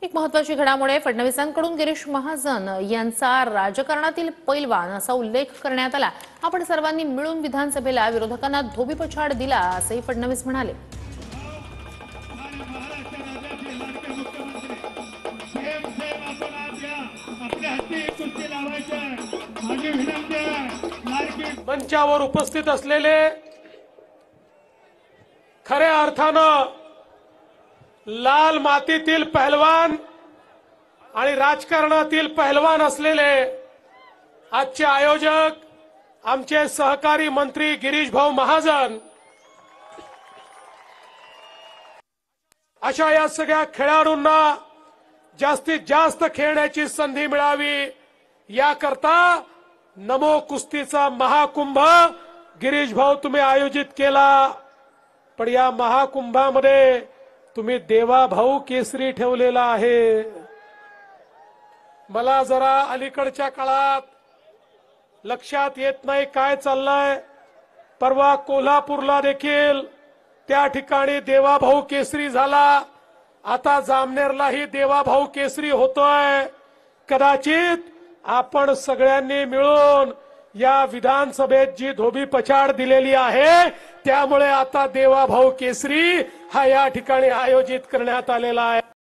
एक महत्त्वाची घडामोड फडणवीसांकडून गिरीश महाजन यांचा राजकारणातील पैलवान असा उल्लेख करण्यात आला। आपण सर्वांनी मिळून विधानसभेला विरोधकांना धोबीपछाड दिला असंही फडणवीस म्हणाले। मंचावर उपस्थित असलेले खऱ्या अर्थानं लाल मातीतील पहलवान आणि राजकारणातील पहलवान असलेले आजचे आयोजक आमचे सहकारी मंत्री गिरीश भाऊ महाजन, अशा या सगळ्या खेळाडूंना जास्तीत जास्त खेळण्याची संधी मिळावी याकरता नमो कुस्तीचा महाकुंभ गिरीश भाऊ तुम्ही आयोजित केला। पण या महाकुंभामध्ये तुम्ही देवा भाऊ केसरी ठेवलेला आहे। मला जरा अलीकडच्या काळात लक्षात येत नाही काय चाललंय। परवा कोल्हापूरला देखील त्या ठिकाणी देवा भाऊ केसरी झाला, आता जामनेरलाही देवा भाऊ केसरी होतोय। कदाचित आपण सगळ्यांनी मिळून या विधानसभेत जी धोबीपछाड दिलेली आहे त्यामुळे आता देवा भाऊ केसरी हा या ठिकाणी आयोजित करण्यात आलेला आहे।